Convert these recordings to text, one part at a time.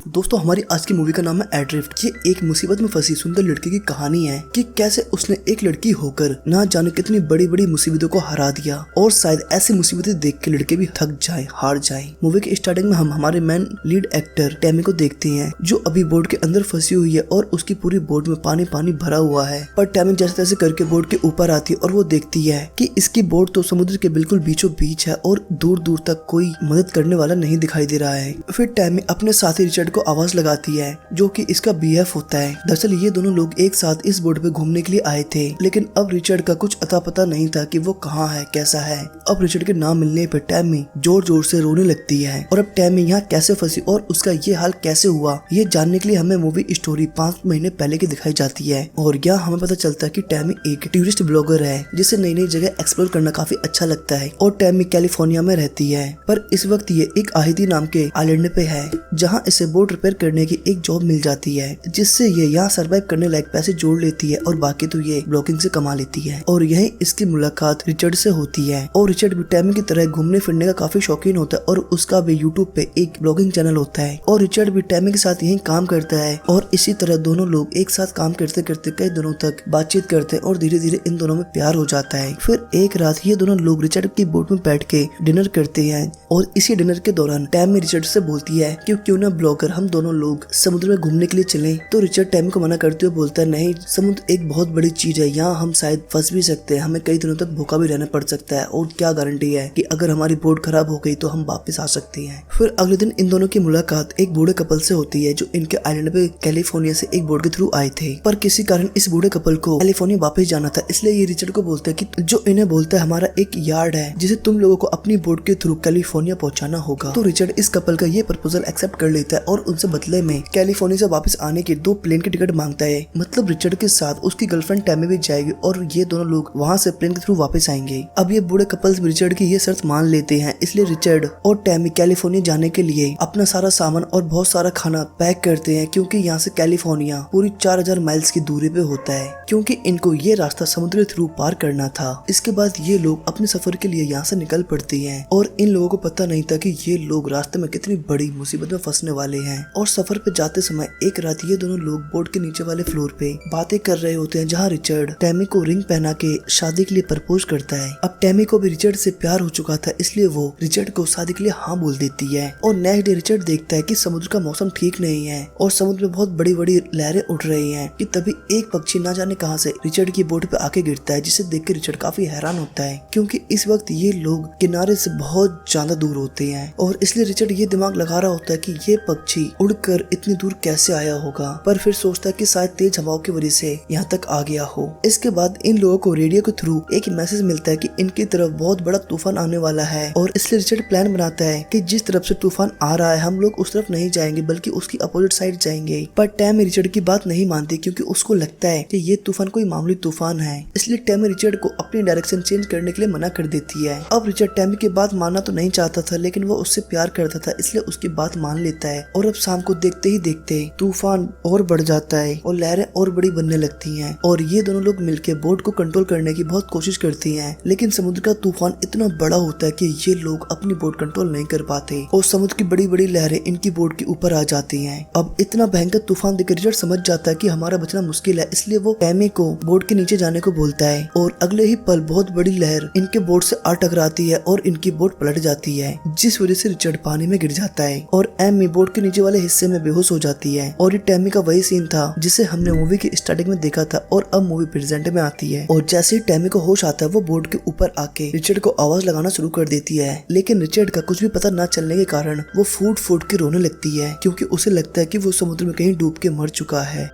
दोस्तों हमारी आज की मूवी का नाम है एड्रिफ्ट। ये एक मुसीबत में फंसी सुंदर लड़की की कहानी है कि कैसे उसने एक लड़की होकर ना जाने कितनी बड़ी बड़ी मुसीबतों को हरा दिया और शायद ऐसी मुसीबतें देख के लड़के भी थक जाए, हार जाए। मूवी के स्टार्टिंग में हम हमारे मेन लीड एक्टर टैमी को देखते हैं जो अभी बोट के अंदर फंसी हुई है और उसकी पूरी बोट में पानी पानी भरा हुआ है। पर टैमी जैसे तैसे करके बोट के ऊपर आती है और वो देखती है कि इसकी बोट तो समुद्र के बिल्कुल बीचों बीच है और दूर दूर तक कोई मदद करने वाला नहीं दिखाई दे रहा है। फिर टैमी अपने साथी रिचर्ड को आवाज लगाती है जो कि इसका बीएफ होता है। दरअसल ये दोनों लोग एक साथ इस बोट पे घूमने के लिए आए थे, लेकिन अब रिचर्ड का कुछ अता पता नहीं था कि वो कहाँ है, कैसा है। अब रिचर्ड के नाम मिलने पर टैमी जोर जोर से रोने लगती है और अब टैमी यहाँ कैसे फंसी और उसका ये हाल कैसे हुआ ये जानने के लिए हमें मूवी स्टोरी 5 महीने पहले की दिखाई जाती है। और यहाँ हमें पता चलता है कि टैमी एक टूरिस्ट ब्लॉगर है जिसे नई नई जगह एक्सप्लोर करना काफी अच्छा लगता है और टैमी कैलिफोर्निया में रहती है। पर इस वक्त ये एक आहिती नाम के आइलैंड पे है जहाँ इसे बोट रिपेयर करने की एक जॉब मिल जाती है जिससे ये यहाँ सर्वाइव करने लायक पैसे जोड़ लेती है और बाकी तो ये ब्लॉगिंग से कमा लेती है। और यही इसकी मुलाकात रिचर्ड से होती है और रिचर्ड भी टैमी की तरह घूमने फिरने का काफी शौकीन होता है और उसका भी यूट्यूब पे एक ब्लॉगिंग चैनल होता है और रिचर्ड भी टैमी के साथ यही काम करता है और इसी तरह दोनों लोग एक साथ काम करते करते कई दिनों तक बातचीत करते हैं और धीरे धीरे इन दोनों में प्यार हो जाता है। फिर एक रात ये दोनों लोग रिचर्ड की बोट में बैठ के डिनर करते हैं और इसी डिनर के दौरान टैमी रिचर्ड से बोलती है कि क्यों ना ब्लॉगर हम दोनों लोग समुद्र में घूमने के लिए चलें। तो रिचर्ड टैमी को मना करते हुए बोलता है नहीं, समुद्र एक बहुत बड़ी चीज है, यहाँ हम शायद फंस भी सकते हैं, हमें कई दिनों तक भूखा भी रहना पड़ सकता है और क्या गारंटी है कि अगर हमारी बोट खराब हो गई तो हम वापस आ सकते हैं। फिर अगले दिन इन दोनों की मुलाकात एक बूढ़े कपल से होती है जो इनके आइलैंड पे कैलिफोर्निया से एक बोट के थ्रू आए थे। पर किसी कारण इस बूढ़े कपल को कैलिफोर्निया वापस जाना था, इसलिए ये रिचर्ड को बोलता है कि जो इन्हें बोलता है हमारा एक यार्ड है जिसे तुम लोगों को अपनी बोट के थ्रू कैलिफोर्निया पहुंचाना होगा। तो रिचर्ड इस कपल का ये प्रपोजल एक्सेप्ट कर लेता है और उनसे बदले में कैलिफोर्निया से वापस आने की 2 प्लेन की टिकट मांगता है। मतलब रिचर्ड के साथ उसकी गर्लफ्रेंड टैमी भी जाएगी और ये दोनों लोग वहाँ से प्लेन के थ्रू वापस आएंगे। अब ये बूढ़े कपल्स रिचर्ड की ये शर्त मान लेते हैं, इसलिए रिचर्ड और टैमी कैलिफोर्निया जाने के लिए अपना सारा सामान और बहुत सारा खाना पैक करते हैं क्योंकि यहाँ से कैलिफोर्निया पूरी 4000 माइल्स की दूरी पे होता है क्योंकि इनको ये रास्ता समुद्र थ्रू पार करना था। इसके बाद ये लोग अपने सफर के लिए यहाँ से निकल पड़ते हैं और इन लोगों को पता नहीं था कि ये लोग रास्ते में कितनी बड़ी मुसीबत में फंसने वाले हैं। और सफर पे जाते समय एक रात ये दोनों लोग बोट के नीचे वाले फ्लोर पे बातें कर रहे होते हैं जहाँ रिचर्ड टैमी को रिंग पहना के शादी के लिए प्रपोज करता है। अब टैमी को भी रिचर्ड से प्यार हो चुका था इसलिए वो रिचर्ड को शादी के लिए हाँ बोल देती है। और नेक्स्ट डे रिचर्ड देखता है कि समुद्र का मौसम ठीक नहीं है और समुद्र में बहुत बड़ी बड़ी लहरें उठ रही हैं कि तभी एक पक्षी ना जाने कहां से रिचर्ड की बोट पे आके गिरता है जिसे देख के रिचर्ड काफी हैरान होता है क्योंकि इस वक्त ये लोग किनारे से बहुत ज्यादा दूर होते हैं और इसलिए रिचर्ड ये दिमाग लगा रहा होता है कि ये पक्षी उड़कर इतनी दूर कैसे आया होगा। पर फिर सोचता है कि शायद तेज हवाओं की वजह से यहाँ तक आ गया हो। इसके बाद इन लोगों को रेडियो के थ्रू एक मैसेज मिलता है कि इनकी तरफ बहुत बड़ा तूफान आने वाला है और इसलिए रिचर्ड प्लान बनाता है कि जिस तरफ से तूफान आ रहा है हम लोग उस तरफ नहीं जाएंगे बल्कि उसकी अपोजिट साइड जाएंगे। पर टैमी रिचर्ड की बात नहीं मानती क्योंकि उसको लगता है कि ये तूफान कोई मामूली तूफान है, इसलिए टैमी रिचर्ड को अपनी डायरेक्शन चेंज करने के लिए मना कर देती है। अब रिचर्ड टैमी की बात मानना तो नहीं चाहता था लेकिन वो उससे प्यार करता था इसलिए उसकी बात मान लेता है। और अब शाम को देखते ही देखते तूफान और बढ़ जाता है और लहरें और बड़ी बनने लगती हैं और ये दोनों लोग मिलकर बोट को कंट्रोल करने की बहुत कोशिश करती हैं। लेकिन समुद्र का तूफान इतना बड़ा होता है कि ये लोग अपनी बोट कंट्रोल नहीं कर पाते और समुद्र की बड़ी बड़ी लहरें इनकी बोट के ऊपर आ जाती हैं। अब इतना भयंकर तूफान देख रिचर्ड समझ जाता है कि हमारा बचना मुश्किल है, इसलिए वो टैमी को बोट के नीचे जाने को बोलता है और अगले ही पल बहुत बड़ी लहर इनके बोट से आ टकराती है और इनकी बोट पलट जाती है जिस वजह से रिचर्ड पानी में गिर जाता है और एमी बोट के नीचे वाले हिस्से में बेहोश हो जाती है। और ये टैमी का वही सीन था जिसे हमने मूवी की स्टार्टिंग में देखा था और अब मूवी प्रेजेंट में आती है। और जैसे ही टैमी को होश आता है वो बोट के ऊपर आके रिचर्ड को आवाज लगाना शुरू कर देती है, लेकिन रिचर्ड का कुछ भी पता न चलने के कारण वो फूट फूट के रोने लगती है क्योंकि उसे लगता है कि वो समुद्र में कहीं डूब के मर चुका है।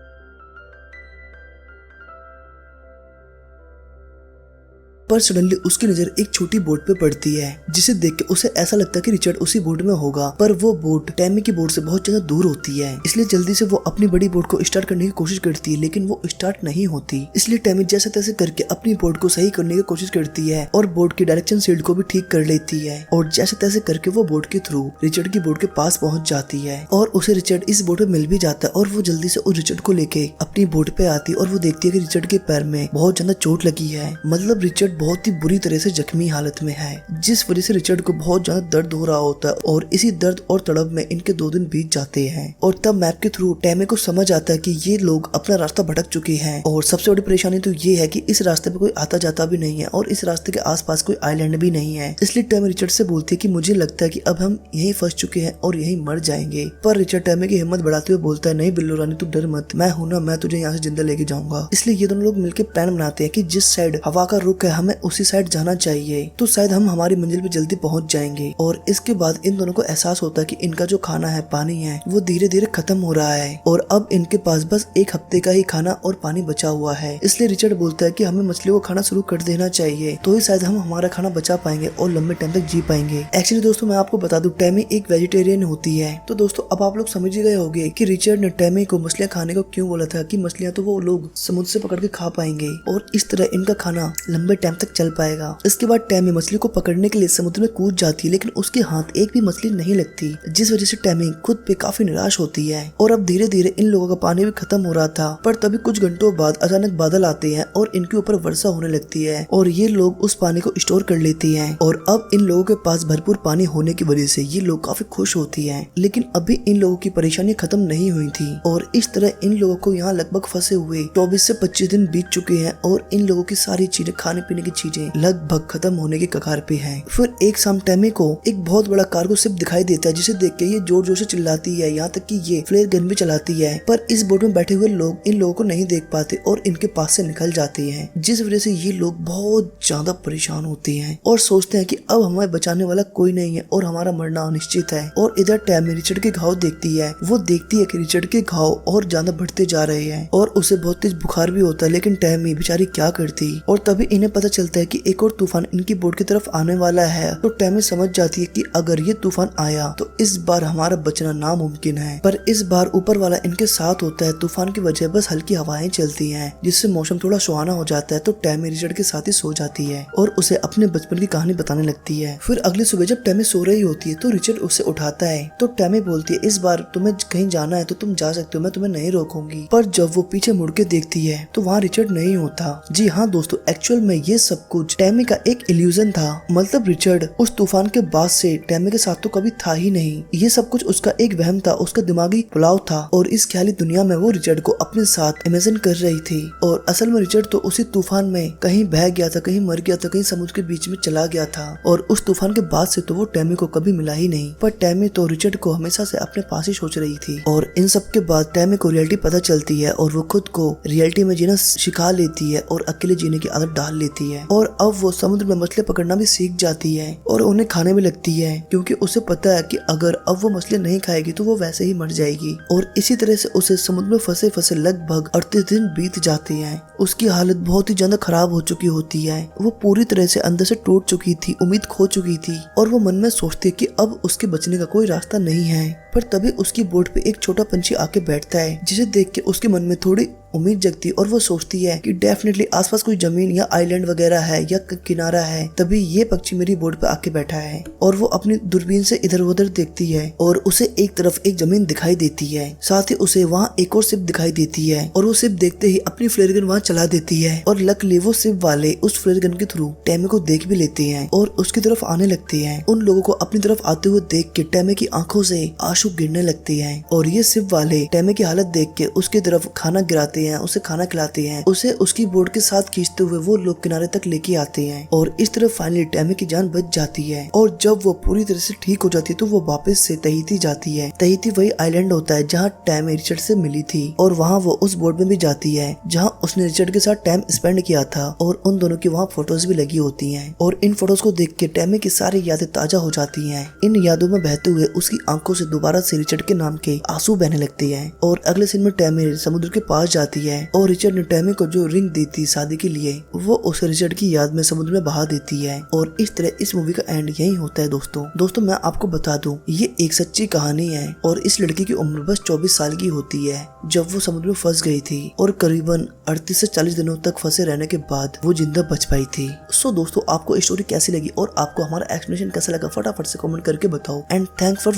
पर सडनली उसकी नजर एक छोटी बोट पे पड़ती है जिसे देख के उसे ऐसा लगता है कि रिचर्ड उसी बोट में होगा, पर वो बोट टैमी की बोट से बहुत ज्यादा दूर होती है। इसलिए जल्दी से वो अपनी बड़ी बोट को स्टार्ट करने की कोशिश करती है लेकिन वो स्टार्ट नहीं होती। इसलिए टैमी जैसे तैसे करके अपनी बोट को सही करने की कोशिश करती है और बोट की डायरेक्शन शील्ड को भी ठीक कर लेती है और जैसे तैसे करके वो बोट के थ्रू रिचर्ड की बोट के पास पहुंच जाती है और उसे रिचर्ड इस बोट में मिल भी जाता है और वो जल्दी से उस रिचर्ड को लेके अपनी बोट पे आती है और वो देखती है कि रिचर्ड के पैर में बहुत ज्यादा चोट लगी है। मतलब रिचर्ड बहुत ही बुरी तरह से जख्मी हालत में है, जिस वजह से रिचर्ड को बहुत ज्यादा दर्द हो रहा होता है और इसी दर्द और तड़प में इनके 2 दिन बीत जाते हैं। और तब मैप के थ्रू टैमे को समझ आता है कि ये लोग अपना रास्ता भटक चुके हैं और सबसे बड़ी परेशानी तो ये है कि इस रास्ते पे कोई आता जाता भी नहीं है और इस रास्ते के आसपास कोई आइलैंड भी नहीं है। इसलिए टैमे रिचर्ड से बोलती है कि मुझे लगता है कि अब हम यहीं फंस चुके हैं और यहीं मर जाएंगे। पर रिचर्ड टैमे की हिम्मत बढ़ाते हुए बोलता है, नहीं बिल्लो रानी तू डर मत, मैं हूं ना, मैं तुझे यहाँ से जिंदा लेके जाऊंगा। इसलिए ये दोनों लोग मिलकर प्लान बनाते हैं कि जिस साइड हवा का रुख है हमें उसी साइड जाना चाहिए, तो शायद हम हमारी मंजिल पे जल्दी पहुंच जाएंगे। और इसके बाद इन दोनों को एहसास होता है कि इनका जो खाना है, पानी है, वो धीरे धीरे खत्म हो रहा है और अब इनके पास बस 1 हफ्ते का ही खाना और पानी बचा हुआ है। इसलिए रिचर्ड बोलता है कि हमें मछलियों को खाना शुरू कर देना चाहिए, तो ही शायद हम हमारा खाना बचा पाएंगे और लंबे टाइम तक जी पाएंगे। एक्चुअली दोस्तों मैं आपको बता दूं, टैमी एक वेजिटेरियन होती है। तो दोस्तों अब आप लोग समझ ही गए होंगे कि रिचर्ड ने टैमी को मछलियां खाने को क्यों बोला था, कि मछलियां तो वो लोग समुद्र से पकड़ के खा पाएंगे और इस तरह इनका खाना लंबे टाइम तक चल पाएगा। इसके बाद टैमी मछली को पकड़ने के लिए समुद्र में कूद जाती है, लेकिन उसके हाथ एक भी मछली नहीं लगती, जिस वजह से टैमी खुद पे काफी निराश होती है। और अब धीरे धीरे इन लोगों का पानी भी खत्म हो रहा था, पर तभी कुछ घंटों बाद अचानक बादल आते हैं और इनके ऊपर वर्षा होने लगती है और ये लोग उस पानी को स्टोर कर लेती हैं। और अब इन लोगों के पास भरपूर पानी होने की वजह से ये लोग काफी खुश होती हैं। लेकिन अभी इन लोगों की परेशानी खत्म नहीं हुई थी और इस तरह इन लोगों को यहाँ लगभग फंसे हुए 24 से 25 दिन बीत चुके हैं और इन लोगों की सारी चीजें, खाने पीने की चीजें लगभग खत्म होने के कगार पे हैं। फिर एक शाम टैमी को एक बहुत बड़ा कार्गो शिप दिखाई देता है, जिसे देख के ये जोर जोर से चिल्लाती है, यहाँ तक कि ये फ्लेयर गन भी चलाती है। पर इस बोट में बैठे हुए लोग इन लोगों को नहीं देख पाते और इनके पास से निकल जाते हैं, जिस वजह से ये लोग बहुत ज्यादा परेशान होते हैं और सोचते हैं कि अब हमें बचाने वाला कोई नहीं है और हमारा मरना अनिश्चित है। और इधर टैमी रिचर्ड के घाव देखती है, वो देखती है कि रिचर्ड के घाव और ज्यादा बढ़ते जा रहे हैं और उसे बहुत तेज बुखार भी होता है। लेकिन टैमी बेचारी क्या करती, और तभी इन्हें पता चलता है कि एक और तूफान इनकी बोट की तरफ आने वाला है। तो टैमी समझ जाती है कि अगर ये तूफान आया तो इस बार हमारा बचना नामुमकिन है। पर इस बार ऊपर वाला इनके साथ होता है। तूफान की वजह बस हल्की हवाएं चलती हैं, जिससे मौसम थोड़ा सुहाना हो जाता है। तो टैमी रिचर्ड के साथ ही सो जाती है और उसे अपने बचपन की कहानी बताने लगती है। फिर अगली सुबह जब टैमी सो रही होती है तो रिचर्ड उसे उठाता है। तो टैमी बोलती है, इस बार तुम्हें कहीं जाना है तो तुम जा सकते हो, मैं तुम्हें नहीं रोकूंगी। पर जब वो पीछे मुड़ के देखती है तो वहाँ रिचर्ड नहीं होता। जी हाँ दोस्तों, एक्चुअल में ये सब कुछ टैमी का एक इल्यूजन था। मतलब रिचर्ड उस तूफान के बाद से टैमी के साथ तो कभी था ही नहीं। ये सब कुछ उसका एक वहम था, उसका दिमागी पुलाव था और इस ख्याली दुनिया में वो रिचर्ड को अपने साथ इमेजिन कर रही थी। और असल में रिचर्ड तो उसी तूफान में कहीं बह गया था, कहीं मर गया था, कहीं समुद्र के बीच में चला गया था। और उस तूफान के बाद से तो वो टैमी को कभी मिला ही नहीं। पर टैमी तो रिचर्ड को हमेशा से अपने पास ही सोच रही थी। और इन सब के बाद टैमी को रियलिटी पता चलती है और वो खुद को रियलिटी में जीना सिखा लेती है और अकेले जीने की आदत डाल लेती है। और अब वो समुद्र में मछली पकड़ना भी सीख जाती है और उन्हें खाने भी लगती है, क्योंकि उसे पता है कि अगर अब वो मछली नहीं खाएगी तो वो वैसे ही मर जाएगी। और इसी तरह से उसे समुद्र में फंसे फंसे लगभग 38 दिन बीत जाते हैं। उसकी हालत बहुत ही ज्यादा खराब हो चुकी होती है। वो पूरी तरह से अंदर से टूट चुकी थी, उम्मीद खो चुकी थी और वो मन में सोचती है कि अब उसके बचने का कोई रास्ता नहीं है। पर तभी उसकी बोट पे एक छोटा पंछी आके बैठता है, जिसे देख के उसके मन में थोड़ी उम्मीद जगती और वो सोचती है कि डेफिनेटली आसपास कोई जमीन या आइलैंड वगैरह है या किनारा है, तभी ये पक्षी मेरी बोट पे आके बैठा है। और वो अपनी दूरबीन से इधर उधर देखती है और उसे एक तरफ एक जमीन दिखाई देती है, साथ ही उसे वहाँ एक और शिप दिखाई देती है और वो शिप देखते ही अपनी फ्लेयर गन वहाँ चला देती है। और लकली वो शिप वाले उस फ्लेयर गन के थ्रू टैमी को देख भी लेते हैं और उसकी तरफ आने लगते हैं। उन लोगों को अपनी तरफ आते हुए देख के टैमी की आंखों से आंसू गिरने लगते हैं और ये शिप वाले टैमी की हालत देख के उसकी तरफ खाना गिराते हैं, उसे खाना खिलाते हैं, उसे उसकी बोट के साथ खींचते हुए वो लोग किनारे तक लेके आते हैं और इस तरह फाइनली टैमी की जान बच जाती है। और जब वो पूरी तरह से ठीक हो जाती है तो वो वापस से तहीती जाती है। तहीती वही आइलैंड होता है जहाँ टैमी रिचर्ड से मिली थी और वहाँ वो उस बोट में भी जाती है जहाँ उसने रिचर्ड के साथ टाइम स्पेंड किया था और उन दोनों की वहाँ फोटोज भी लगी होती हैं। और इन फोटोज को देख के टैमी की सारी यादें ताजा हो जाती हैं। इन यादों में बहते हुए उसकी आंखों से दोबारा से रिचर्ड के नाम के आंसू बहने लगते हैं। और अगले सीन में टैमी समुद्र के पास जाती है और रिचर्ड ने टैमी को जो रिंग दी थी शादी के लिए वो उसे रिचर्ड की याद में समुद्र में बहा देती है। और इस तरह इस मूवी का एंड यही होता है। दोस्तों मैं आपको बता दूं, ये एक सच्ची कहानी है और इस लड़की की उम्र बस 24 साल की होती है जब वो समुद्र में फंस गई थी और करीबन 38 से 40 दिनों तक फंसे रहने के बाद वो जिंदा बच पाई थी। सो दोस्तों, आपको स्टोरी कैसी लगी और आपको हमारा एक्सप्लेनेशन कैसा लगा फटाफट से कमेंट करके बताओ। And thanks for